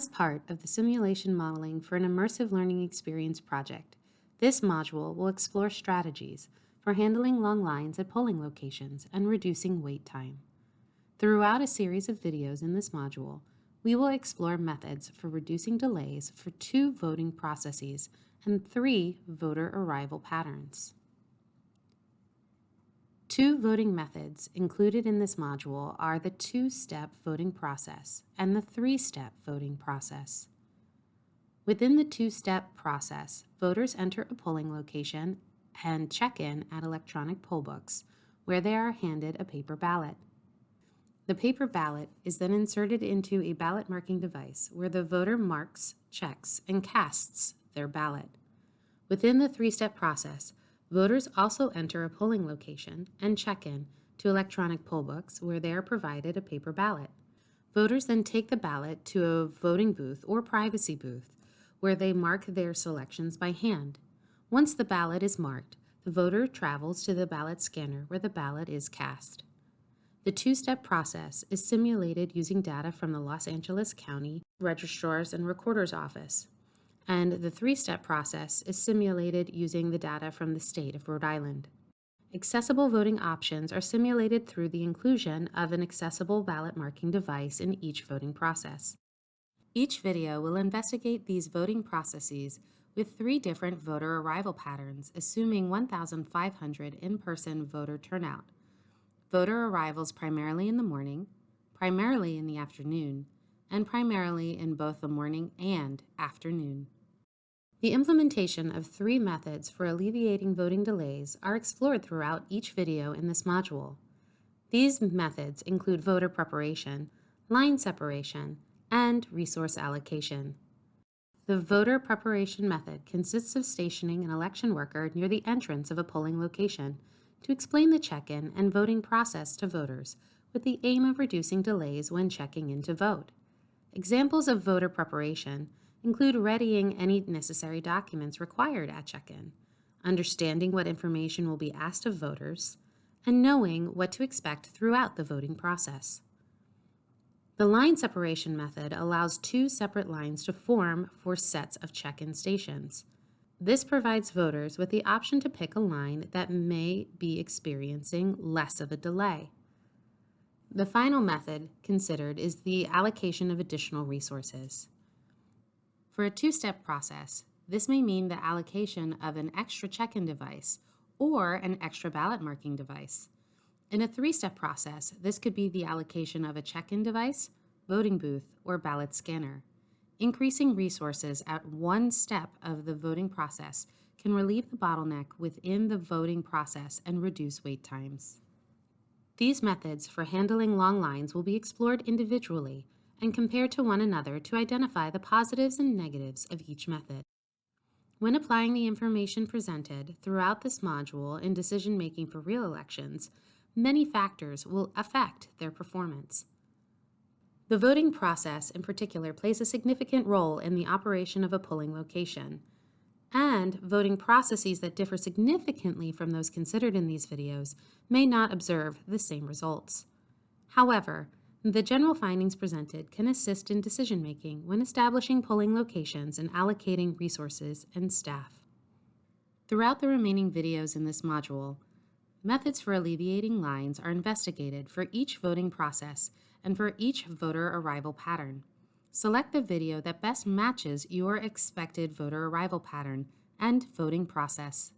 As part of the simulation modeling for an immersive learning experience project, this module will explore strategies for handling long lines at polling locations and reducing wait time. Throughout a series of videos in this module, we will explore methods for reducing delays for 2 voting processes and 3 voter arrival patterns. 2 voting methods included in this module are the 2-step voting process and the 3-step voting process. Within the 2-step process, voters enter a polling location and check in at electronic poll books, where they are handed a paper ballot. The paper ballot is then inserted into a ballot marking device where the voter marks, checks, and casts their ballot. Within the 3-step process, voters also enter a polling location and check in to electronic poll books where they are provided a paper ballot. Voters then take the ballot to a voting booth or privacy booth where they mark their selections by hand. Once the ballot is marked, the voter travels to the ballot scanner where the ballot is cast. The 2-step process is simulated using data from the Los Angeles County Registrar's and Recorder's Office, and the 3-step process is simulated using the data from the state of Rhode Island. Accessible voting options are simulated through the inclusion of an accessible ballot marking device in each voting process. Each video will investigate these voting processes with 3 different voter arrival patterns, assuming 1,500 in-person voter turnout. Voter arrivals primarily in the morning, primarily in the afternoon, and primarily in both the morning and afternoon. The implementation of 3 methods for alleviating voting delays are explored throughout each video in this module. These methods include voter preparation, line separation, and resource allocation. The voter preparation method consists of stationing an election worker near the entrance of a polling location to explain the check-in and voting process to voters with the aim of reducing delays when checking in to vote. Examples of voter preparation include readying any necessary documents required at check-in, understanding what information will be asked of voters, and knowing what to expect throughout the voting process. The line separation method allows 2 separate lines to form for sets of check-in stations. This provides voters with the option to pick a line that may be experiencing less of a delay. The final method considered is the allocation of additional resources. For a 2-step process, this may mean the allocation of an extra check-in device or an extra ballot marking device. In a 3-step process, this could be the allocation of a check-in device, voting booth, or ballot scanner. Increasing resources at one step of the voting process can relieve the bottleneck within the voting process and reduce wait times. These methods for handling long lines will be explored individually and compared to one another to identify the positives and negatives of each method. When applying the information presented throughout this module in decision-making for real elections, many factors will affect their performance. The voting process in particular plays a significant role in the operation of a polling location, and voting processes that differ significantly from those considered in these videos may not observe the same results. However, the general findings presented can assist in decision-making when establishing polling locations and allocating resources and staff. Throughout the remaining videos in this module, methods for alleviating lines are investigated for each voting process and for each voter arrival pattern. Select the video that best matches your expected voter arrival pattern and voting process.